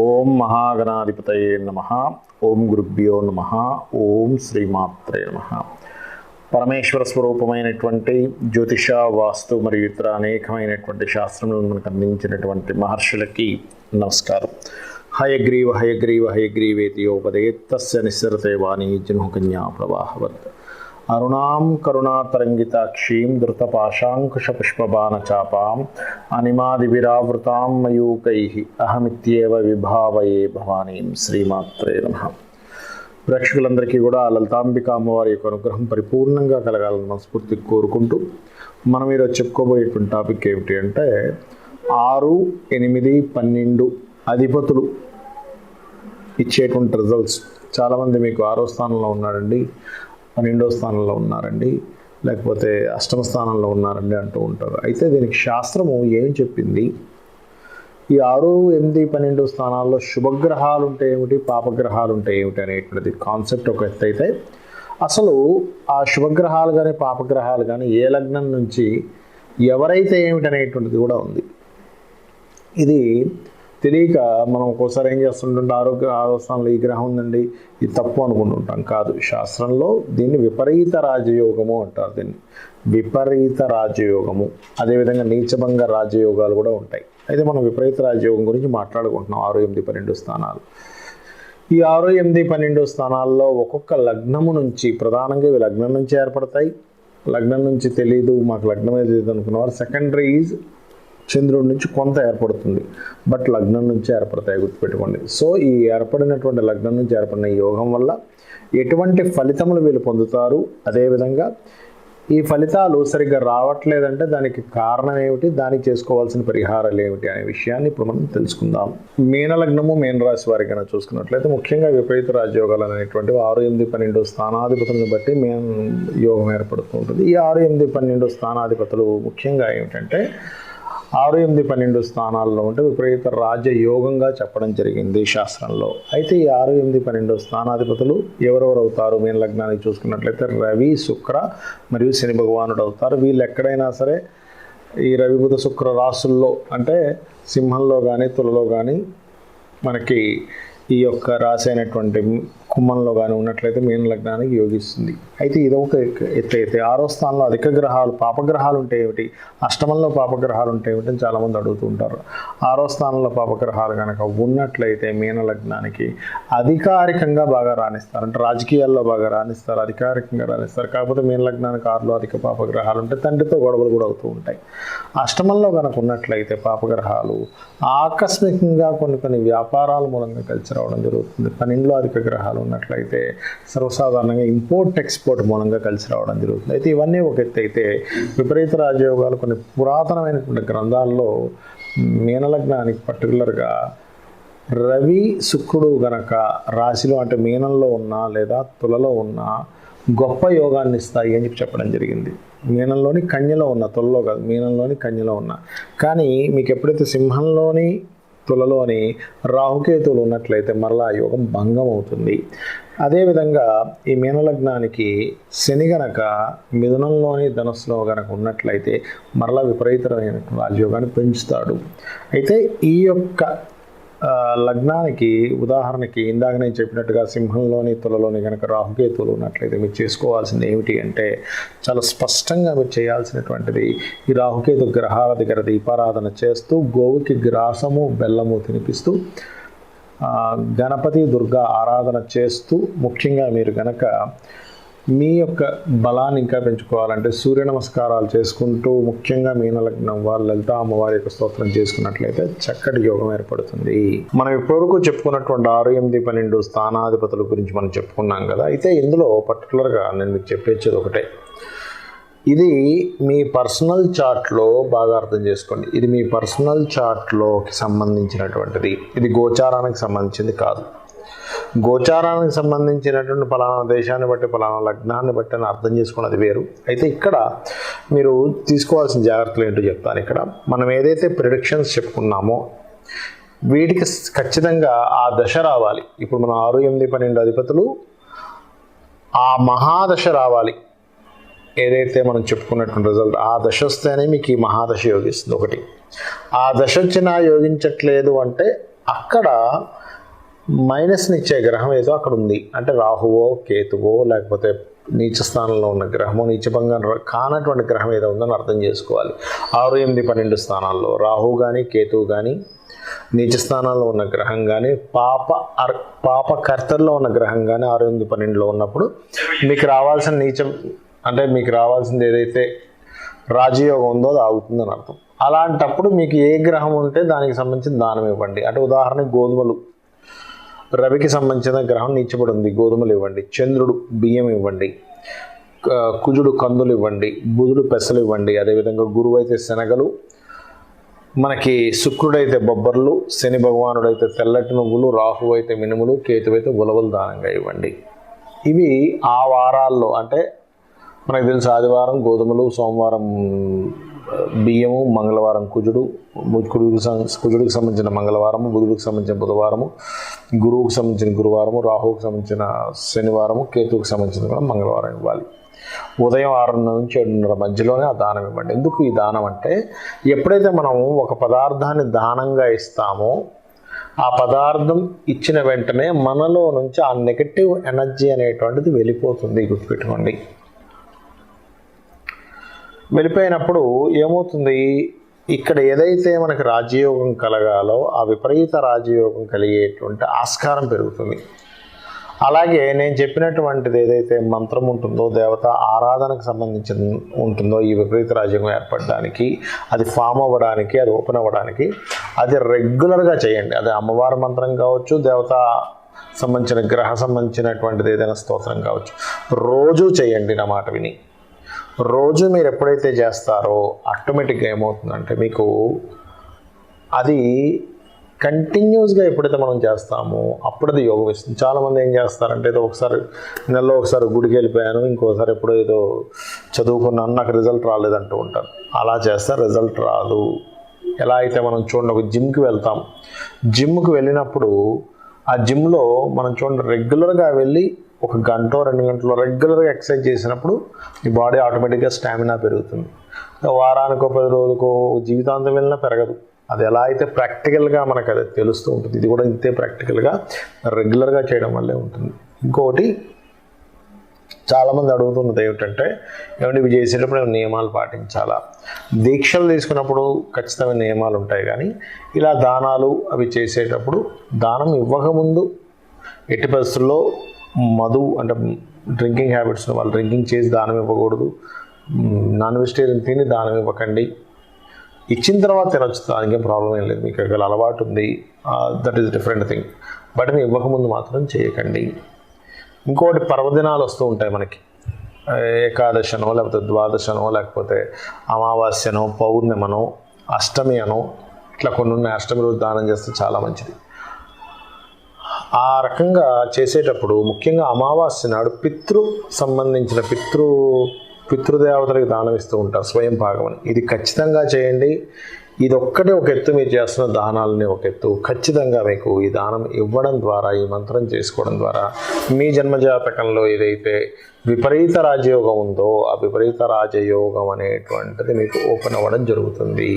ఓం మహాగణాధిపతయే నమః. ఓం గురుభ్యో నమః. ఓం శ్రీమాత్రే నమః. పరమేశ్వర స్వరూపమైనటువంటి జ్యోతిష, వాస్తు మరియు ఇతర అనేకమైనటువంటి శాస్త్రములను మనకు అందించినటువంటి మహర్షులకి నమస్కారం. హయగ్రీవ హయగ్రీవ హయగ్రీవేతియోపదేత్ తస్య నిస్సరతే వాణీ జనుకన్యా ప్రవాహవత్. అరుణాం కరుణాతరంగితాక్షీం ధృతపాశాంకుశపుష్పబాణచాపాం అనిమాదివిరావృతాం మయూకైః అహమిత్యేవ విభావయే భవానీం. శ్రీమాత్రే నమః. ప్రేక్షకులందరికీ కూడా లలితాంబిక అమ్మవారి యొక్క అనుగ్రహం పరిపూర్ణంగా కలగాలని మనస్ఫూర్తి కోరుకుంటూ మనం ఈరోజు చెప్పుకోబోయేటువంటి టాపిక్ ఏమిటి అంటే 6, 8, 12 అధిపతులు ఇచ్చేటువంటి రిజల్ట్స్. చాలామంది మీకు 6వ స్థానంలో ఉన్నారండి, 12వ స్థానంలో ఉన్నారండి, లేకపోతే 8వ స్థానంలో ఉన్నారండి అంటూ ఉంటారు. అయితే దీనికి శాస్త్రము ఏం చెప్పింది? ఈ 6, 8, 12 స్థానాల్లో శుభగ్రహాలు ఉంటే ఏమిటి, పాపగ్రహాలు ఉంటే ఏమిటి అనేటువంటిది కాన్సెప్ట్ ఒక ఎత్తు అయితే, అసలు ఆ శుభగ్రహాలు కానీ పాపగ్రహాలు కానీ ఏ లగ్నం నుంచి ఎవరైతే ఏమిటి అనేటువంటిది కూడా ఉంది. ఇది తెలియక మనం ఒక్కోసారి ఏం చేస్తుంటుంటే 6వ స్థానంలో ఈ గ్రహం ఉందండి, ఇది తప్పు అనుకుంటుంటాం. కాదు, శాస్త్రంలో దీన్ని విపరీత రాజయోగము అంటారు. దీన్ని విపరీత రాజయోగము, అదేవిధంగా నీచభంగ రాజయోగాలు కూడా ఉంటాయి. అయితే మనం విపరీత రాజయోగం గురించి మాట్లాడుకుంటున్నాం. 6, 8, 12 స్థానాలు. ఈ 6, 8, 12 స్థానాల్లో ఒక్కొక్క లగ్నము నుంచి, ప్రధానంగా ఇవి లగ్నం నుంచి ఏర్పడతాయి. లగ్నం నుంచి తెలియదు, మాకు లగ్నమే తెలియదు అనుకున్నవారు సెకండరీస్ చంద్రుడి నుంచి కొంత ఏర్పడుతుంది, బట్ లగ్నం నుంచి ఏర్పడతాయి, గుర్తుపెట్టుకోండి. సో ఈ ఏర్పడినటువంటి లగ్నం నుంచి ఏర్పడిన యోగం వల్ల ఎటువంటి ఫలితములు వీళ్ళు పొందుతారు, అదేవిధంగా ఈ ఫలితాలు సరిగ్గా రావట్లేదంటే దానికి కారణం ఏమిటి, దానికి చేసుకోవాల్సిన పరిహారాలు ఏమిటి అనే విషయాన్ని ఇప్పుడు మనం తెలుసుకుందాం. మీన లగ్నము, మీన రాశి వారికి కనుక చూసుకున్నట్లయితే ముఖ్యంగా విపరీత రాజయోగాలు అనేటువంటివి 6, 8, 12 స్థానాధిపతులను బట్టి మీన యోగం ఏర్పడుతూ ఉంటుంది. ఈ 6, 8, 12 స్థానాధిపతులు ముఖ్యంగా ఏమిటంటే 6, 8, 12 స్థానాల్లో ఉంటే విపరీత రాజయోగంగా చెప్పడం జరిగింది శాస్త్రంలో. అయితే ఈ 6, 8, 12 స్థానాధిపతులు ఎవరెవరు అవుతారు? మీన లగ్నానికి చూసుకున్నట్లయితే రవి, శుక్ర మరియు శని భగవానుడు అవుతారు. వీళ్ళు ఎక్కడైనా సరే ఈ రవి, బుధ, శుక్ర రాశుల్లో అంటే సింహంలో కానీ తులలో కానీ మనకి ఈ యొక్క రాశి అయినటువంటి కుంభంలో కానీ ఉన్నట్లయితే మీన లగ్నానికి యోగిస్తుంది. అయితే ఇది ఒక ఎత్తు. అయితే 6వ స్థానంలో అధిక గ్రహాలు, పాపగ్రహాలు ఉంటే ఏమిటి, అష్టమంలో పాపగ్రహాలు ఉంటే ఏమిటి అని చాలామంది అడుగుతూ ఉంటారు. 6వ స్థానంలో పాపగ్రహాలు కనుక ఉన్నట్లయితే మీన లగ్నానికి అధికారికంగా బాగా రాణిస్తారు, అంటే రాజకీయాల్లో బాగా రాణిస్తారు, అధికారికంగా రాణిస్తారు. కాకపోతే మీన లగ్నానికి 6లో అధిక పాపగ్రహాలు ఉంటే తండ్రితో గొడవలు కూడా అవుతూ ఉంటాయి. అష్టమంలో కనుక ఉన్నట్లయితే పాపగ్రహాలు ఆకస్మికంగా కొన్ని వ్యాపారాల మూలంగా కలిసి రావడం జరుగుతుంది. 12లో అధిక గ్రహాలు ఉన్నట్లయితే సర్వసాధారణంగా ఇంపోర్ట్ ఎక్స్పోర్ట్ మూలంగా కలిసి రావడం జరుగుతుంది. అయితే ఇవన్నీ ఒక ఎత్తు అయితే, విపరీత రాజయోగాలు కొన్ని పురాతనమైనటువంటి గ్రంథాల్లో మీనలగ్నానికి పర్టికులర్గా రవి, శుక్రుడు గనక రాశిలో అంటే మీనంలో ఉన్నా లేదా తులలో ఉన్నా గొప్ప యోగాన్ని ఇస్తాయి అని చెప్పడం జరిగింది. మీనంలోని కన్యలో ఉన్న, తులలో కాదు, మీనంలోని కన్యలో ఉన్న. కానీ మీకు ఎప్పుడైతే సింహంలోని తులలోని రాహుకేతువులు ఉన్నట్లయితే మరలా యోగం భంగం అవుతుంది. అదేవిధంగా ఈ మీనలగ్నానికి శని గనక మిథునంలోని ధనుస్సులో గనక ఉన్నట్లయితే మరలా విపరీతమైన రాజయోగాన్ని పెంచుతాడు. అయితే ఈ యొక్క లగ్నానికి ఉదాహరణకి ఇందాక నేను చెప్పినట్టుగా సింహంలోని తులలోని కనుక రాహుకేతువులు ఉన్నట్లయితే మీరు చేసుకోవాల్సింది ఏమిటి అంటే, చాలా స్పష్టంగా మీరు చేయాల్సినటువంటిది ఈ రాహుకేతు గ్రహాల దగ్గర దీపారాధన చేస్తూ, గోవుకి గ్రాసము బెల్లము తినిపిస్తూ, గణపతి దుర్గా ఆరాధన చేస్తూ, ముఖ్యంగా మీరు గనక మీ యొక్క బలాన్ని ఇంకా పెంచుకోవాలంటే సూర్య నమస్కారాలు చేసుకుంటూ, ముఖ్యంగా మీనలగ్నం వారు లలిత అమ్మవారి యొక్క స్తోత్రం చేసుకున్నట్లయితే చక్కటి యోగం ఏర్పడుతుంది. మనం ఇప్పటివరకు చెప్పుకున్నటువంటి 6, 8, 12 స్థానాధిపతుల గురించి మనం చెప్పుకున్నాం కదా. అయితే ఇందులో పర్టికులర్గా నేను మీకు చెప్పేది ఒకటే, ఇది మీ పర్సనల్ చార్ట్లో బాగా అర్థం చేసుకోండి. ఇది మీ పర్సనల్ చార్ట్లోకి సంబంధించినటువంటిది, ఇది గోచారానికి సంబంధించింది కాదు. గోచారానికి సంబంధించినటువంటి పలానా దేశాన్ని బట్టి, పలానా లగ్నాన్ని బట్టి అని అర్థం చేసుకున్నది వేరు. అయితే ఇక్కడ మీరు తీసుకోవాల్సిన జాగ్రత్తలు ఏంటో చెప్తాను. ఇక్కడ మనం ఏదైతే ప్రిడిక్షన్స్ చెప్పుకున్నామో వీటికి ఖచ్చితంగా ఆ దశ రావాలి. ఇప్పుడు మనం 6, 8, 12 అధిపతులు ఆ మహాదశ రావాలి. ఏదైతే మనం చెప్పుకున్నటువంటి రిజల్ట్ ఆ దశ వస్తేనే మీకు ఈ మహాదశ యోగిస్తుంది. ఒకటి, ఆ దశ వచ్చినా యోగించట్లేదు అంటే అక్కడ మైనస్ని ఇచ్చే గ్రహం ఏదో అక్కడ ఉంది. అంటే రాహువో కేతువో లేకపోతే నీచ స్థానంలో ఉన్న గ్రహము, నీచభంగం కానటువంటి గ్రహం ఏదో ఉందని అర్థం చేసుకోవాలి. 6, 8, 12 స్థానాల్లో రాహు కానీ కేతువు కానీ, నీచ స్థానాల్లో ఉన్న గ్రహం కానీ, పాపకర్తల్లో ఉన్న గ్రహం కానీ 6, 8, 12లో ఉన్నప్పుడు మీకు రావాల్సిన నీచం అంటే మీకు రావాల్సింది ఏదైతే రాజయోగం ఉందో అది ఆగుతుందని అర్థం. అలాంటప్పుడు మీకు ఏ గ్రహం ఉంటే దానికి సంబంధించిన దానం ఇవ్వండి. అంటే ఉదాహరణకి గోధుమలు, రవికి సంబంధించిన గ్రహం నీచబడి ఉంది, గోధుమలు ఇవ్వండి. చంద్రుడు బియ్యం ఇవ్వండి. కుజుడు కందులు ఇవ్వండి. బుధుడు పెసలు ఇవ్వండి. అదేవిధంగా గురువు అయితే శనగలు, మనకి శుక్రుడైతే బొబ్బర్లు, శని భగవానుడైతే తెల్లటి నువ్వులు, రాహు అయితే మినుములు, కేతు అయితే ఉలవలు దానంగా ఇవ్వండి. ఇవి ఆ వారాల్లో అంటే మనకు తెలుసు ఆదివారం గోధుమలు, సోమవారం బియ్యము, మంగళవారం కుజుడికి సంబంధించిన మంగళవారము, బుధుడికి సంబంధించిన బుధవారము, గురువుకి సంబంధించిన గురువారము, రాహువుకి సంబంధించిన శనివారము, కేతువుకి సంబంధించిన కూడా మంగళవారం ఇవ్వాలి. ఉదయం 6 నుంచి 7:30 మధ్యలోనే ఆ దానం ఇవ్వండి. ఎందుకు ఈ దానం అంటే ఎప్పుడైతే మనం ఒక పదార్థాన్ని దానంగా ఇస్తామో ఆ పదార్థం ఇచ్చిన వెంటనే మనలో నుంచి ఆ నెగటివ్ ఎనర్జీ అనేటువంటిది వెళ్ళిపోతుంది. గుర్తుపెట్టుకోండి. వెళ్ళిపోయినప్పుడు ఏమవుతుంది, ఇక్కడ ఏదైతే మనకి రాజయోగం కలగాలో ఆ విపరీత రాజయోగం కలిగేటువంటి ఆస్కారం పెరుగుతుంది. అలాగే నేను చెప్పినటువంటిది ఏదైతే మంత్రం ఉంటుందో, దేవత ఆరాధనకు సంబంధించి ఉంటుందో, ఈ విపరీత రాజయోగం ఏర్పడడానికి, అది ఫామ్ అవ్వడానికి, అది ఓపెన్ అవ్వడానికి అది రెగ్యులర్గా చేయండి. అది అమ్మవారి మంత్రం కావచ్చు, దేవత సంబంధించిన గ్రహ సంబంధించినటువంటిది ఏదైనా స్తోత్రం కావచ్చు. రోజు చేయండి నా మాట విని. రోజు మీరు ఎప్పుడైతే చేస్తారో ఆటోమేటిక్గా ఏమవుతుందంటే మీకు అది కంటిన్యూస్గా ఎప్పుడైతే మనం చేస్తామో అప్పుడు అది యోగం ఇస్తుంది. చాలామంది ఏం చేస్తారంటే ఏదో ఒకసారి నెలలో ఒకసారి గుడికి వెళ్ళిపోయాను, ఇంకోసారి ఎప్పుడో ఏదో చదువుకున్నాను, నాకు రిజల్ట్ రాలేదంటూ ఉంటారు. అలా చేస్తే రిజల్ట్ రాదు. ఎలా అయితే మనం చూడండి, ఒక జిమ్కి వెళ్తాం. జిమ్కి వెళ్ళినప్పుడు ఆ జిమ్లో మనం చూడండి రెగ్యులర్గా వెళ్ళి 1 గంట 2 గంటలు రెగ్యులర్గా ఎక్సర్సైజ్ చేసినప్పుడు ఈ బాడీ ఆటోమేటిక్గా స్టామినా పెరుగుతుంది. వారానికో 10 రోజులకో జీవితాంతం వెళ్ళినా పెరగదు. అది ఎలా అయితే ప్రాక్టికల్గా మనకు అది తెలుస్తూ ఉంటుంది. ఇది కూడా ఇంతే ప్రాక్టికల్గా రెగ్యులర్గా చేయడం వల్లే ఉంటుంది. ఇంకొకటి చాలామంది అడుగుతున్నది ఏమిటంటే, ఏమంటే ఇవి చేసేటప్పుడు నియమాలు పాటించాలా? దీక్షలు తీసుకున్నప్పుడు ఖచ్చితమైన నియమాలు ఉంటాయి, కానీ ఇలా దానాలు అవి చేసేటప్పుడు దానం ఇవ్వకముందు ఎట్టి పరిస్థితుల్లో మధు అంటే డ్రింకింగ్ హ్యాబిట్స్ వాళ్ళు డ్రింకింగ్ చేసి దానం ఇవ్వకూడదు. నాన్ వెజిటేరియన్ తిని దానం ఇవ్వకండి. ఇచ్చిన తర్వాత తినొచ్చు, దానికేం ప్రాబ్లం ఏం లేదు. మీకు ఒకవేళ అలవాటు ఉంది, that is different thing. But ఇవ్వకముందు మాత్రం చేయకండి. ఇంకోటి పర్వదినాలు వస్తూ ఉంటాయి మనకి, ఏకాదశనో లేకపోతే ద్వాదశనో లేకపోతే అమావాస్యనో పౌర్ణమనో అష్టమి అనో ఇట్లా కొన్ని ఉన్నాయి. అష్టమి రోజు దానం చేస్తే చాలా మంచిది. ఆ రకంగా చేసేటప్పుడు ముఖ్యంగా అమావాస్య నాడు సంబంధించిన పితృదేవతలకు దానం ఇస్తూ ఉంటారు, స్వయం భాగమని. ఇది ఖచ్చితంగా చేయండి. ఇది ఒక్కటే ఒక ఎత్తు, మీరు చేస్తున్న దానాలని ఒక ఎత్తు. ఖచ్చితంగా మీకు ఈ దానం ఇవ్వడం ద్వారా, ఈ మంత్రం చేసుకోవడం ద్వారా మీ జన్మజాతకంలో ఏదైతే విపరీత రాజయోగం ఉందో ఆ విపరీత రాజయోగం అనేటువంటిది మీకు ఓపెన్ అవ్వడం జరుగుతుంది.